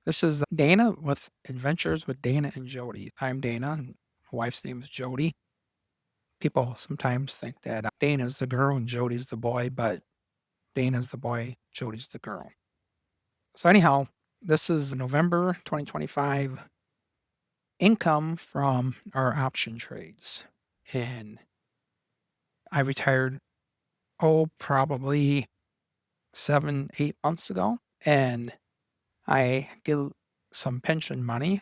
This is Dana with Adventures with Dana and Jody. I'm Dana, and my wife's name is Jody. People sometimes think that Dana's the girl and Jody's the boy, but Dana's the boy, Jody's the girl. So, anyhow, this is November 2025 income from our option trades. And I retired, probably 7, 8 months ago. And I get some pension money,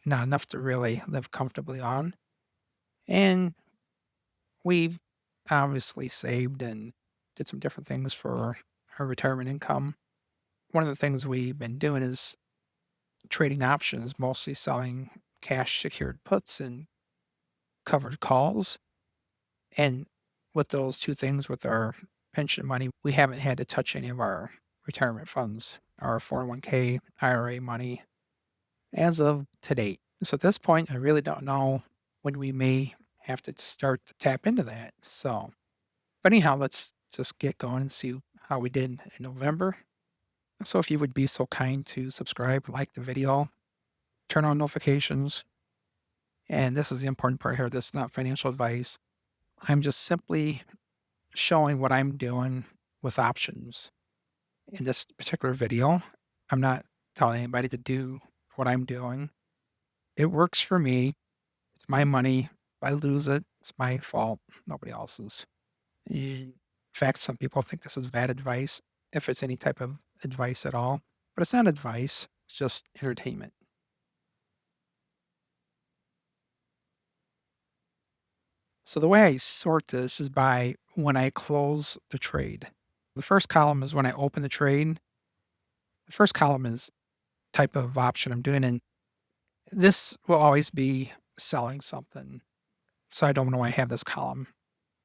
not enough to really live comfortably on. And we've obviously saved and did some different things for our retirement income. One of the things we've been doing is trading options, mostly selling cash secured puts and covered calls. And with those two things, with our pension money, we haven't had to touch any of our retirement funds, our 401k, IRA money as of to date. So at this point, I really don't know when we may have to start to tap into that. So, but anyhow, let's just get going and see how we did in November. So if you would be so kind to subscribe, like the video, turn on notifications. And this is the important part here. This is not financial advice. I'm just simply showing what I'm doing with options in this particular video. I'm not telling anybody to do what I'm doing. It works for me. It's my money. If I lose it, it's my fault, nobody else's. In fact, some people think this is bad advice, if it's any type of advice at all. But it's not advice, it's just entertainment. So the way I sort this is by when I close the trade. The first column is when I open the trade. The first column is type of option I'm doing, and this will always be selling something. So I don't know why I have this column,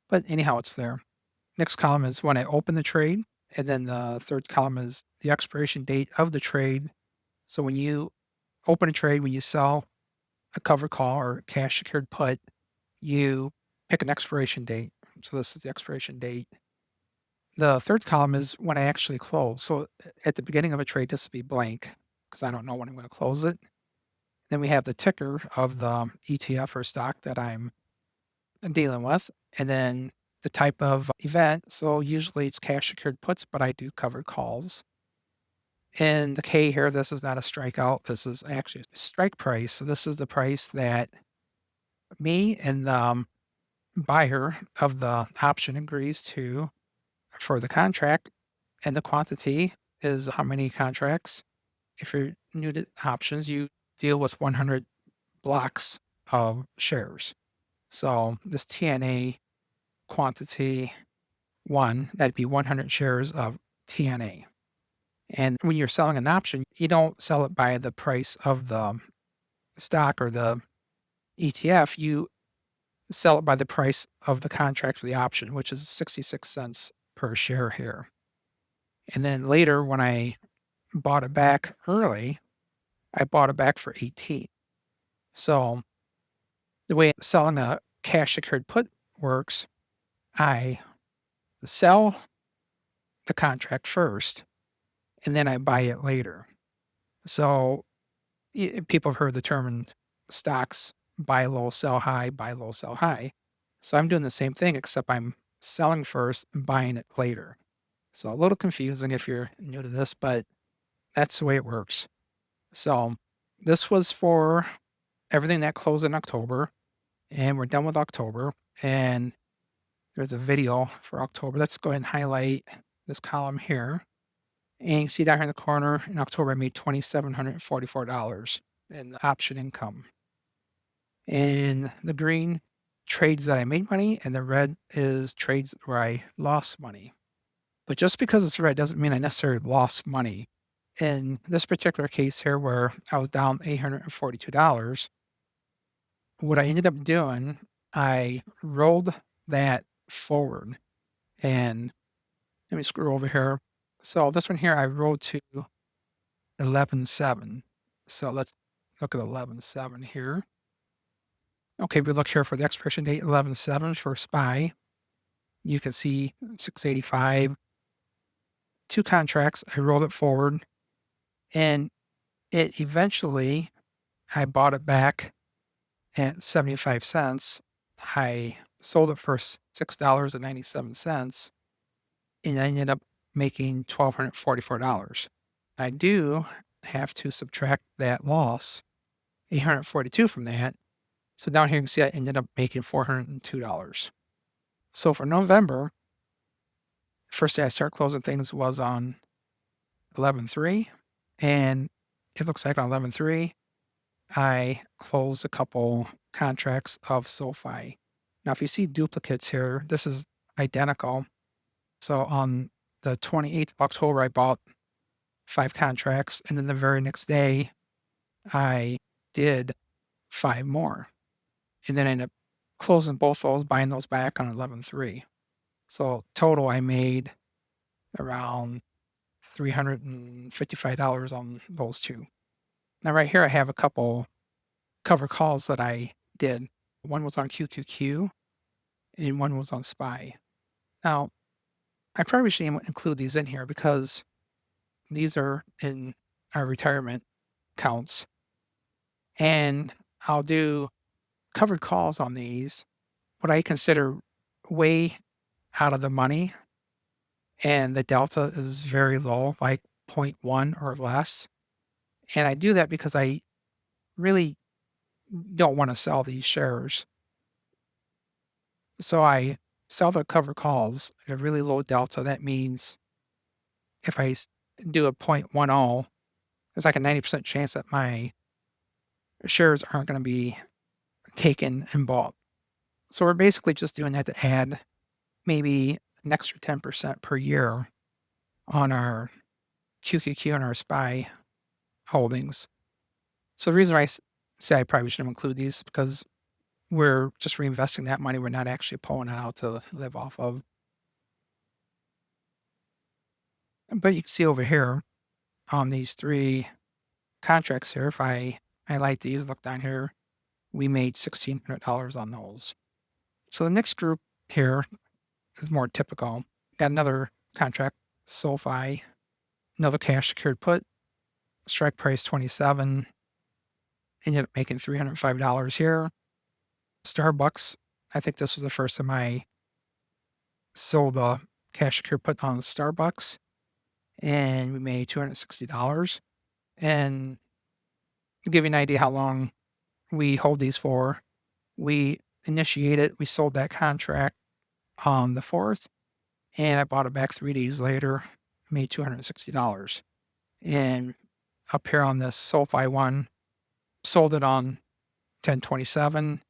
but anyhow, it's there. Next column is when I open the trade. And then the third column is the expiration date of the trade. So when you open a trade, when you sell a cover call or cash secured put, you pick an expiration date. So this is the expiration date. The third column is when I actually close. So at the beginning of a trade, this will be blank because I don't know when I'm going to close it. Then we have the ticker of the ETF or stock that I'm dealing with. And then the type of event. So usually it's cash secured puts, but I do covered calls. And the K here, this is not a strikeout. This is actually a strike price. So this is the price that me and the buyer of the option agrees to for the contract. And the quantity is how many contracts. If you're new to options, you deal with 100 blocks of shares. So this TNA quantity one, that'd be 100 shares of TNA. And when you're selling an option, you don't sell it by the price of the stock or the ETF. You sell it by the price of the contract for the option, which is 66 cents per share here. And then later, when I bought it back early, I bought it back for 18. So the way selling a cash secured put works, I sell the contract first and then I buy it later. So people have heard the term in stocks, buy low, sell high, buy low, sell high. So I'm doing the same thing, except I'm selling first and buying it later. So a little confusing if you're new to this, but that's the way it works. So this was for everything that closed in October, and we're done with October. And there's a video for October. Let's go ahead and highlight this column here. And you can see down here in the corner, in October, I made $2,744 in option income. And the green, trades that I made money, and the red is trades where I lost money. But just because it's red doesn't mean I necessarily lost money. In this particular case here, where I was down $842, what I ended up doing, I rolled that forward. And let me scroll over here. So this one here, I rolled to 11.7. So let's look at 11.7 here. Okay, we look here for the expiration date, 11.7 for SPY. You can see 685, 2 contracts. I rolled it forward. And It eventually, I bought it back at 75 cents. I sold it for $6.97, and I ended up making $1,244. I do have to subtract that loss, 842 from that. So down here you can see I ended up making $402. So for November, first day I start closing things was on 11/3, and it looks like on 11/3, I closed a couple contracts of SOFI. Now, if you see duplicates here, this is identical. So on the 28th of October, I bought 5 contracts, and then the very next day, I did 5 more. And then I ended up closing both those, buying those back on 11/3. So total, I made around $355 on those 2. Now, right here, I have a couple cover calls that I did. One was on QQQ and one was on SPY. Now, I probably shouldn't include these in here because these are in our retirement accounts. And I'll do covered calls on these, what I consider way out of the money. And the delta is very low, like 0.1 or less. And I do that because I really don't want to sell these shares. So I sell the cover calls at a really low delta. That means if I do a 0.10, there's like a 90% chance that my shares aren't going to be taken and bought. So we're basically just doing that to add maybe an extra 10% per year on our QQQ and our SPY holdings. So the reason why I say I probably shouldn't include these is because we're just reinvesting that money. We're not actually pulling it out to live off of. But you can see over here on these 3 contracts here, if I highlight these, look down here, we made $1,600 on those. So the next group here is more typical. Got another contract, SOFI, another cash secured put, strike price 27, ended up making $305 here. StarBucks, I think this was the first time I sold a cash secured put on Starbucks, and we made $260. And to give you an idea how long we hold these for, we sold that contract on the 4th, and I bought it back 3 days later, made $260. And up here on this SoFi one, sold it on 10/27,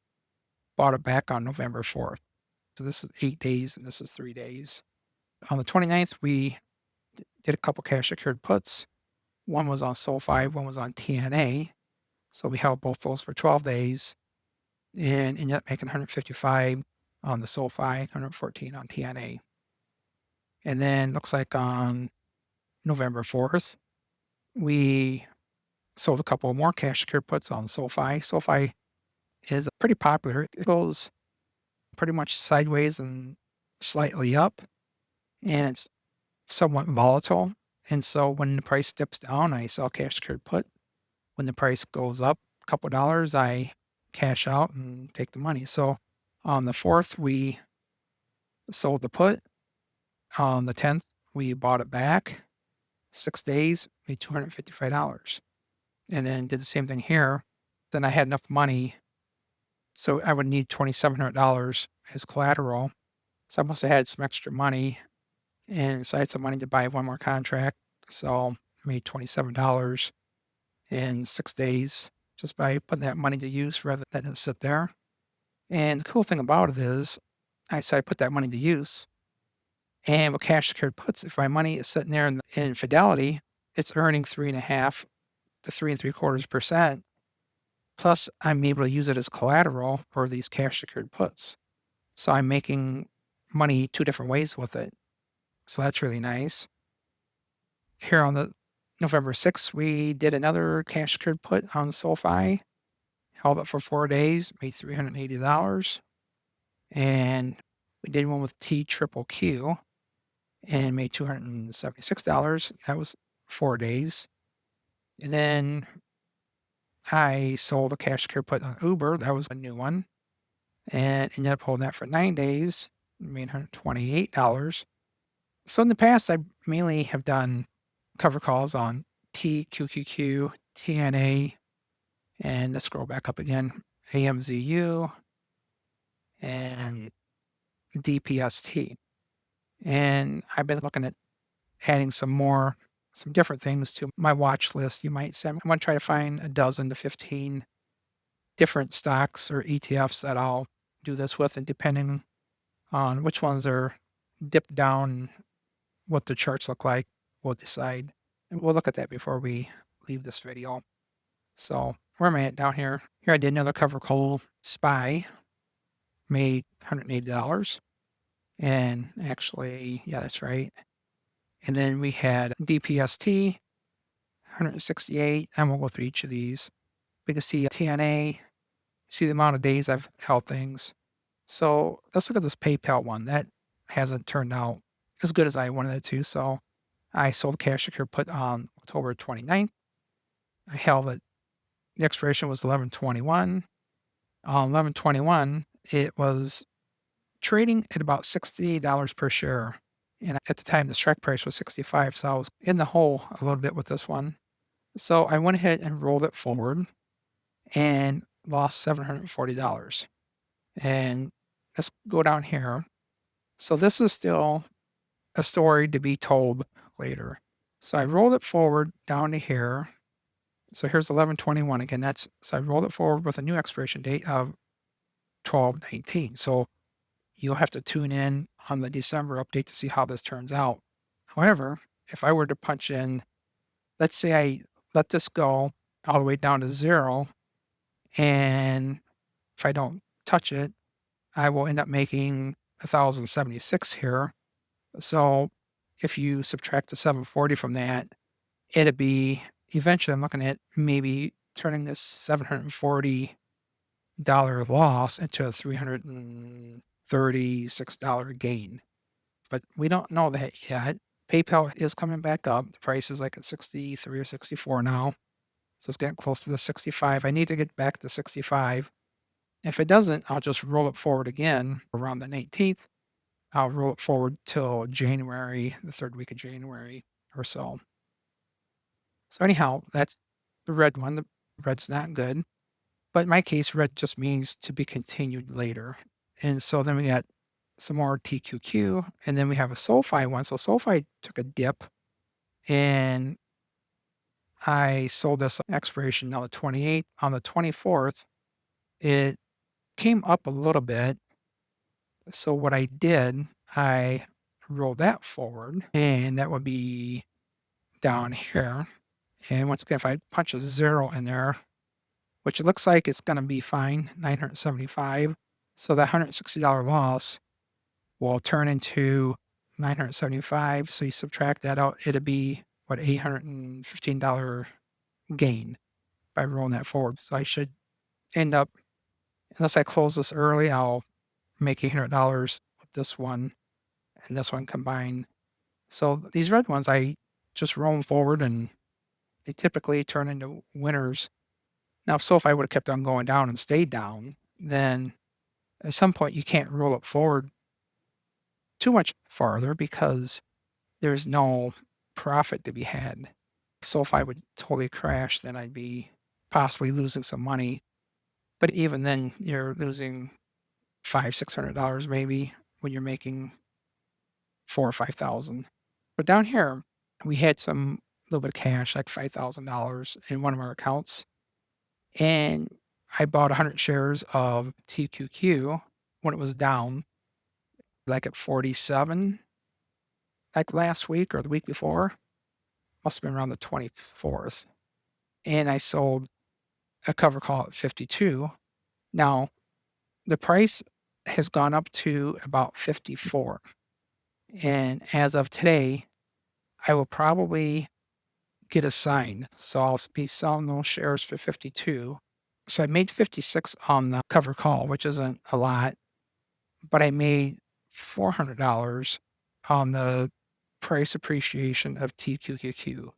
bought it back on November 4th. So this is 8 days and this is 3 days. On the 29th, we did a couple cash secured puts. One was on SoFi, one was on TNA. So we held both those for 12 days and ended up making 155 on the SoFi, 114 on TNA. And then looks like on November 4th, we sold a couple more cash secured puts on SoFi. SoFi is pretty popular. It goes pretty much sideways and slightly up, and it's somewhat volatile. And so when the price dips down, I sell cash secured put. When the price goes up a couple dollars, I cash out and take the money. So on the 4th, we sold the put. On the 10th, we bought it back. 6 days, made $255. And then did the same thing here. Then I had enough money, so I would need $2,700 as collateral. So I must have had some extra money, and so I had some money to buy one more contract. So I made $27 in 6 days just by putting that money to use rather than letting it sit there. And the cool thing about it is, I said I put that money to use. And with cash secured puts, if my money is sitting there in Fidelity, it's earning 3.5 to 3.75%. Plus, I'm able to use it as collateral for these cash secured puts. So I'm making money 2 different ways with it. So that's really nice. Here on the November 6th, we did another cash secured put on SoFi. Held it for 4 days, made $380. And we did one with TQQQ and made $276. That was 4 days. And then I sold a cash secure put on Uber. That was a new one. And ended up holding that for 9 days, made $128. So in the past, I mainly have done cover calls on TQQQ, TNA, and let's scroll back up again, AMZU, and DPST. And I've been looking at adding some different things to my watch list. You might say, I want to try to find a dozen to 15 different stocks or ETFs that I'll do this with, and depending on which ones are dipped down, what the charts look like, we'll decide. And we'll look at that before we leave this video. So where am I at down here? Here I did another cover call, SPY, made $180. And actually, yeah, that's right. And then we had DPST, 168. And we'll go through each of these. We can see TNA, see the amount of days I've held things. So let's look at this PayPal one. That hasn't turned out as good as I wanted it to. So I sold cash secure put on October 29th. I held it. The expiration was 11/21. On 11/21, it was trading at about $60 per share. And at the time, the strike price was 65. So I was in the hole a little bit with this one. So I went ahead and rolled it forward and lost $740. And let's go down here. So this is still a story to be told later. So I rolled it forward down to here. So here's 11/21 again. So I rolled it forward with a new expiration date of 12/19. So you'll have to tune in on the December update to see how this turns out. However, if I were to punch in, let's say I let this go all the way down to 0, and if I don't touch it, I will end up making 1,076 here. So if you subtract the 740 from that, it'd be eventually, I'm looking at maybe turning this $740 loss into a $336 gain. But we don't know that yet. PayPal is coming back up. The price is like at 63 or 64 now. So it's getting close to the 65. I need to get back to 65. If it doesn't, I'll just roll it forward again around the 19th. I'll roll it forward till January, the third week of January or so. So anyhow, that's the red one. The red's not good. But in my case, red just means to be continued later. And so then we got some more TQQ, and then we have a SOFI one. So SOFI took a dip, and I sold this expiration on the 28th. On the 24th, it came up a little bit. So what I did, I rolled that forward, and that would be down here. And once again, if I punch a 0 in there, which it looks like it's going to be fine, 975. So that $160 loss will turn into 975. So you subtract that out, it'll be what, $815 gain by rolling that forward. So I should end up, unless I close this early, I'll make $800 with this one and this one combined. So these red ones, I just roll them forward, and they typically turn into winners. Now, so if I would have kept on going down and stayed down, then at some point you can't roll it forward too much farther because there's no profit to be had. So if I would totally crash, then I'd be possibly losing some money. But even then, you're losing $500-$600 maybe when you're making 4,000 or 5,000. But down here, we had some little bit of cash, like $5,000 in one of our accounts, and I bought 100 shares of TQQ when it was down, like at 47, like last week or the week before. Must have been around the 24th. And I sold a cover call at 52. Now, the price has gone up to about 54. And as of today, I will probably get a sign. So I'll be selling those shares for 52. So I made 56 on the cover call, which isn't a lot, but I made $400 on the price appreciation of TQQQ.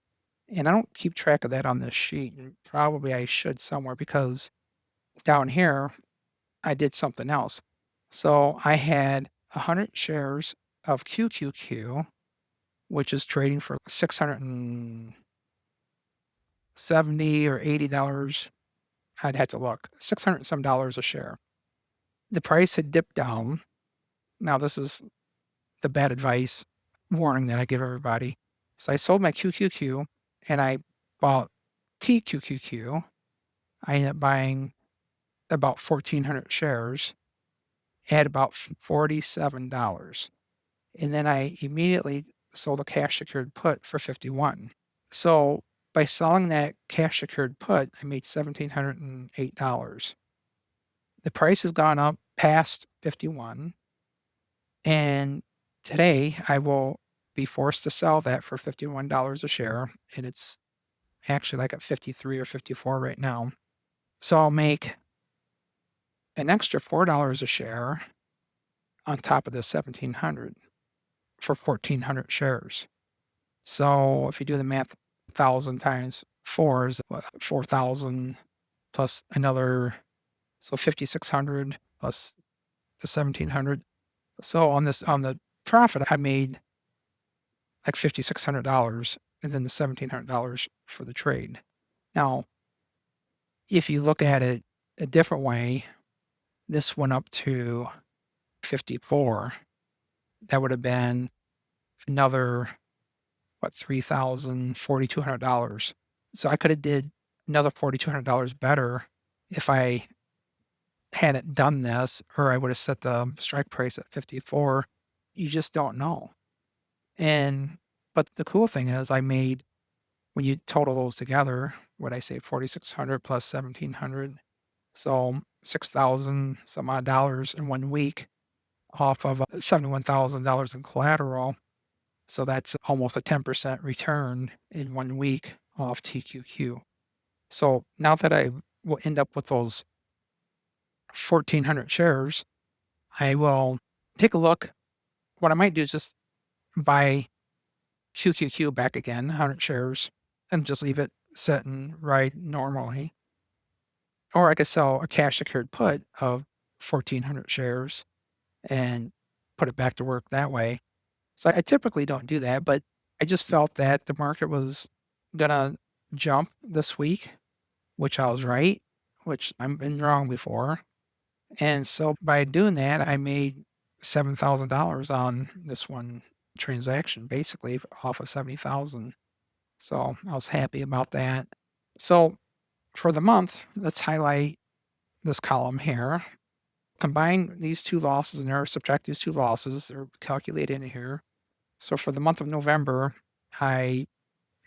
And I don't keep track of that on this sheet, and probably I should somewhere because down here I did something else. So I had 100 shares of QQQ, which is trading for $670 or $80. I'd have to look. 600 some dollars a share. The price had dipped down. Now this is the bad advice warning that I give everybody. So I sold my QQQ and I bought TQQQ. I ended up buying about 1,400 shares at about $47. And then I immediately sold a cash secured put for 51. So by selling that cash secured put, I made $1,708. The price has gone up past 51. And today I will be forced to sell that for $51 a share. And it's actually like at 53 or 54 right now. So I'll make an extra $4 a share on top of the 1700 for 1,400 shares. So if you do the math, 1,000 times 4 is what, 4,000 plus another, so 5,600 plus the 1,700. So on the profit, I made like $5,600 and then the $1,700 for the trade. Now, if you look at it a different way, this went up to 54. That would have been another, what, $4,200. So I could have did another $4,200 better if I hadn't done this, or I would have set the strike price at 54. You just don't know. But the cool thing is I made, when you total those together, what I say, 4,600 plus 1,700, so 6,000 some odd dollars in 1 week off of $71,000 in collateral. So that's almost a 10% return in 1 week off TQQ. So now that I will end up with those 1,400 shares, I will take a look. What I might do is just buy QQQ back again, 100 shares, and just leave it set and ride normally. Or I could sell a cash secured put of 1,400 shares and put it back to work that way. So I typically don't do that, but I just felt that the market was gonna jump this week, which I was right, which I've been wrong before. And so by doing that, I made $7,000 on this one transaction, basically off of 70,000. So I was happy about that. So for the month, let's highlight this column here. Combine these two losses in there, subtract these two losses, they're calculated in here. So for the month of November, I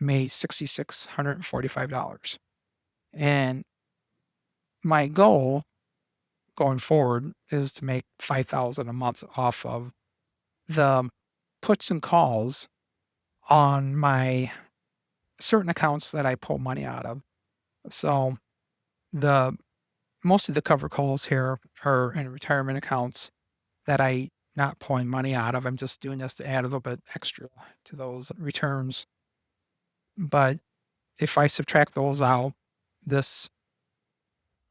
made $6,645. And my goal going forward is to make 5,000 a month off of the puts and calls on my certain accounts that I pull money out of. So the most of the cover calls here are in retirement accounts that I not pulling money out of. I'm just doing this to add a little bit extra to those returns. But if I subtract those out, this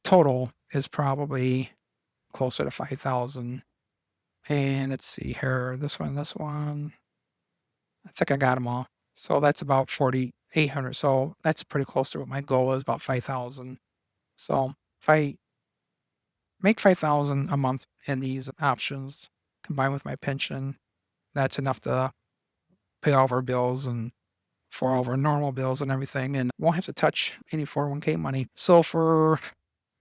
total is probably closer to 5,000. And let's see here, this one. I think I got them all. So that's about 4,800. So that's pretty close to what my goal is, about 5,000. So if I make 5,000 a month in these options combined with my pension, that's enough to pay all of our bills and for all of our normal bills and everything, and won't have to touch any 401k money. So for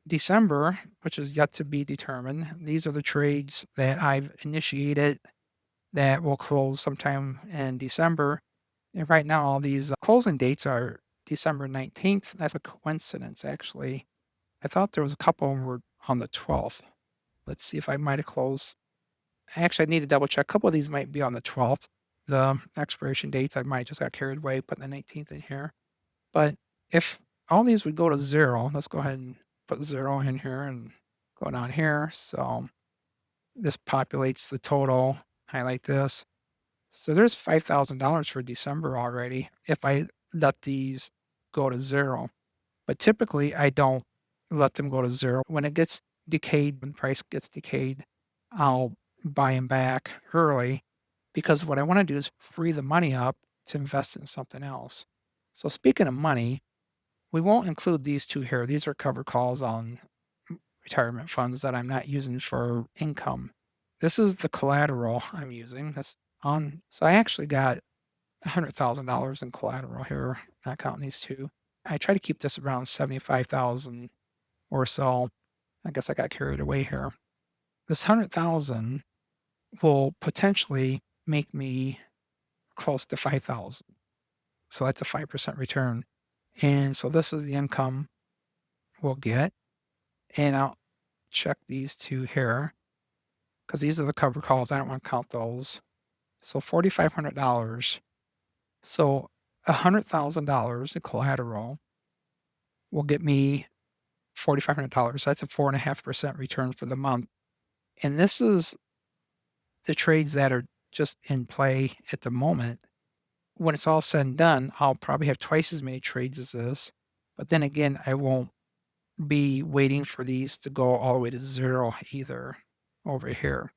December, which is yet to be determined, these are the trades that I've initiated that will close sometime in December. And right now, all these closing dates are December 19th. That's a coincidence, actually. I thought there was a couple of them were on the 12th. Let's see if I might have closed. Actually, I need to double check. A couple of these might be on the 12th. The expiration dates, I might just got carried away putting the 19th in here. But if all these would go to 0, let's go ahead and put 0 in here and go down here. So this populates the total, highlight this. So there's $5,000 for December already. If I let these go to zero. But typically, I don't let them go to zero. When it gets decayed, when price gets decayed, I'll buy them back early because what I want to do is free the money up to invest in something else. So speaking of money, we won't include these two here. These are covered calls on retirement funds that I'm not using for income. This is the collateral I'm using. That's on. So I actually got $100,000 in collateral here, not counting these two. I try to keep this around 75,000 or so. I guess I got carried away here. This 100,000 will potentially make me close to 5,000. So that's a 5% return. And so this is the income we'll get. And I'll check these two here because these are the covered calls. I don't want to count those. So $4,500. So $100,000 in collateral will get me $4,500. That's a 4.5% return for the month. And this is the trades that are just in play at the moment. When it's all said and done, I'll probably have twice as many trades as this. But then again, I won't be waiting for these to go all the way to zero either over here.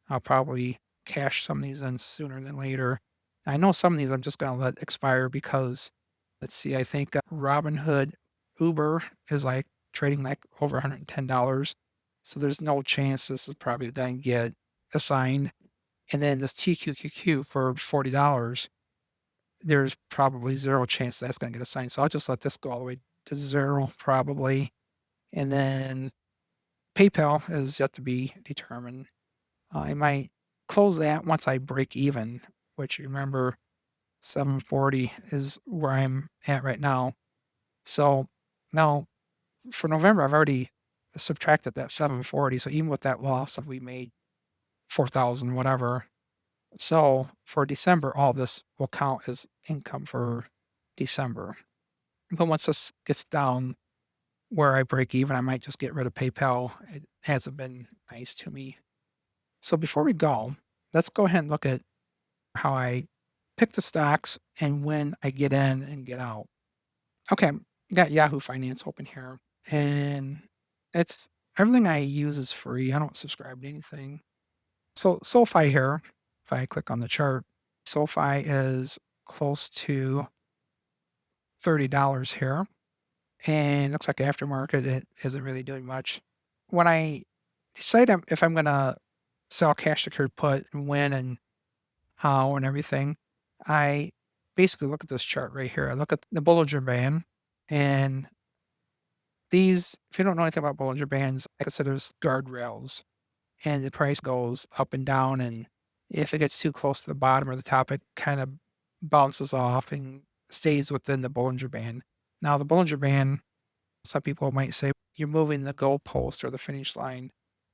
I'll probably cash some of these in sooner than later. I know some of these I'm just going to let expire because, let's see, I think Robinhood Uber is like trading like over $110. So there's no chance this is probably going to get assigned. And then this TQQQ for $40, there's probably zero chance that's going to get assigned. So I'll just let this go all the way to zero probably. And then PayPal is yet to be determined. I might close that once I break even, which you remember 740 is where I'm at right now. So now for November, I've already subtracted that 740. So even with that loss, we made 4,000, whatever. So for December, all this will count as income for December. But once this gets down where I break even, I might just get rid of PayPal. It hasn't been nice to me. So before we go, let's go ahead and look at how I pick the stocks and when I get in and get out. Okay, got Yahoo Finance open here, and it's everything I use is free. I don't subscribe to anything. So SOFI here, if I click on the chart, SOFI is close to $30 here, and looks like aftermarket it isn't really doing much. When I decide if I'm going to sell cash secured put and when and how and everything, I basically look at this chart right here. I look at the Bollinger Band, and these, if you don't know anything about Bollinger Bands, I consider this guardrails, and the price goes up and down, and if it gets too close to the bottom or the top, it kind of bounces off and stays within the Bollinger Band. Now, the Bollinger Band, some people might say you're moving the goalpost or the finish line.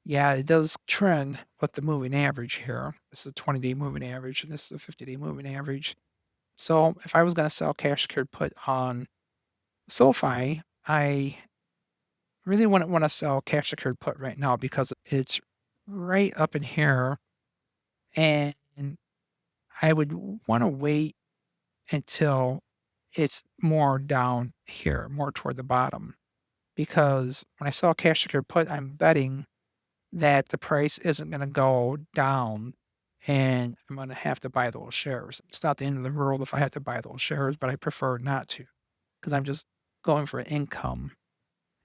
Yeah, it does trend with the moving average here. This is a 20-day moving average, and this is a 50-day moving average. So if I was going to sell cash secured put on SoFi, I really wouldn't want to sell cash secured put right now because it's right up in here, and I would want to wait until it's more down here, more toward the bottom. Because when I sell cash secured put, I'm betting that the price isn't going to go down and I'm going to have to buy those shares. It's not the end of the world if I have to buy those shares, but I prefer not to because I'm just going for income.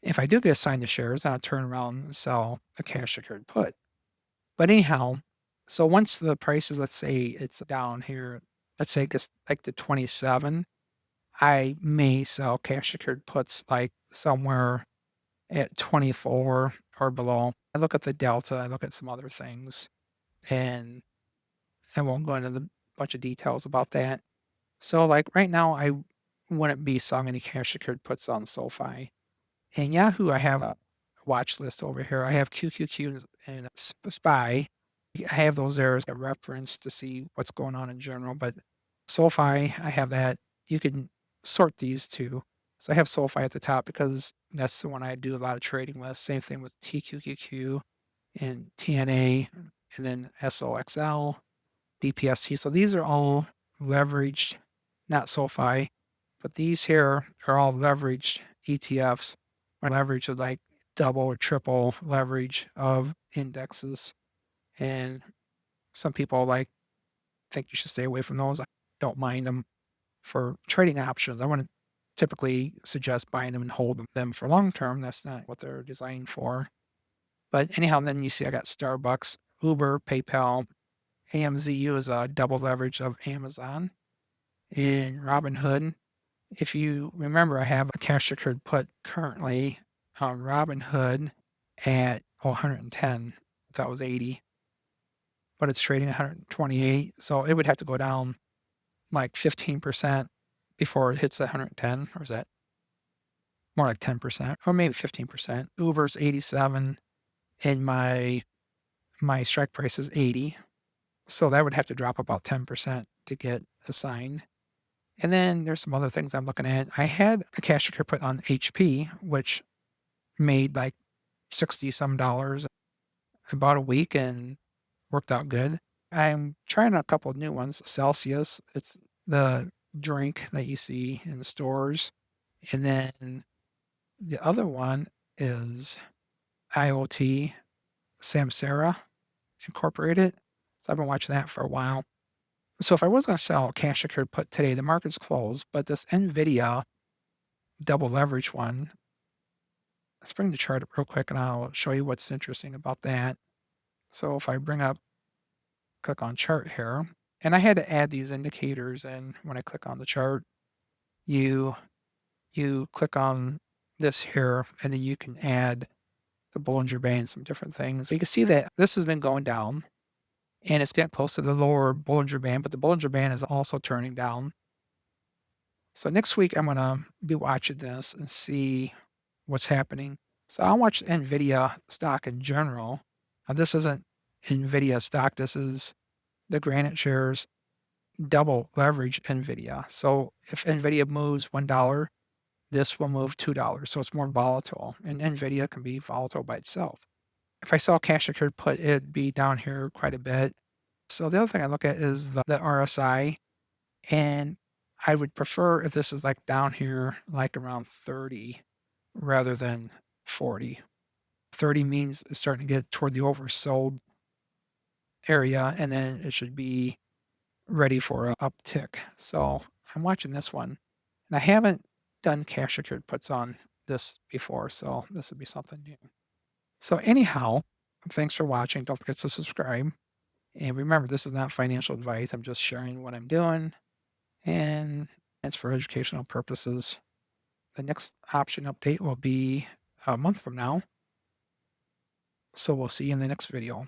If I do get assigned the shares, I'll turn around and sell a cash secured put. But anyhow, so once the price is, let's say it's down here, let's say it gets like to 27, I may sell cash secured puts like somewhere at 24 or below. I look at the delta, I look at some other things, and I won't go into the bunch of details about that. So like right now, I wouldn't be selling any cash secured puts on SoFi. And Yahoo, I have a watch list over here. I have QQQ and SPY. I have those there as a reference to see what's going on in general. But SoFi, I have that. You can sort these two. So I have SoFi at the top because that's the one I do a lot of trading with. Same thing with TQQQ and TNA, and then SOXL, DPST. So these are all leveraged, not SoFi. But these here are all leveraged ETFs. Leverage is like double or triple leverage of indexes. And some people think you should stay away from those. I don't mind them for trading options. I wouldn't typically suggest buying them and holding them for long term. That's not what they're designed for. But anyhow, then you see I got Starbucks, Uber, PayPal, AMZU is a double leverage of Amazon, and Robinhood. If you remember, I have a cash secured put currently on Robinhood at 110. That was 80, but it's trading 128. So it would have to go down like 15% before it hits 110, or is that more like 10%, or maybe 15%? Uber's 87, and my strike price is 80. So that would have to drop about 10% to get assigned. And then there's some other things I'm looking at. I had a cash secure put on HP, which made like 60 some dollars about a week and worked out good. I'm trying a couple of new ones. Celsius, it's the drink that you see in the stores. And then the other one is IoT Samsara Incorporated. So I've been watching that for a while. So if I was going to sell a cash secured put today, the market's closed, but this NVIDIA double leverage one, let's bring the chart up real quick and I'll show you what's interesting about that. So if I click on chart here, and I had to add these indicators in when I click on the chart, you click on this here, and then you can add the Bollinger Band, some different things. So you can see that this has been going down, and it's getting close to the lower Bollinger Band, but the Bollinger Band is also turning down. So next week, I'm going to be watching this and see what's happening. So I'll watch NVIDIA stock in general. Now, this isn't NVIDIA stock. This is the Granite shares double leverage NVIDIA. So if NVIDIA moves $1, this will move $2. So it's more volatile. And NVIDIA can be volatile by itself. If I sell cash secured put, it'd be down here quite a bit. So the other thing I look at is the RSI. And I would prefer if this is like down here, like around 30 rather than 40. 30 means it's starting to get toward the oversold area, and then it should be ready for an uptick. So I'm watching this one. And I haven't done cash secured puts on this before, so this would be something new. So anyhow, thanks for watching. Don't forget to subscribe. And remember, this is not financial advice. I'm just sharing what I'm doing, and it's for educational purposes. The next option update will be a month from now. So we'll see you in the next video.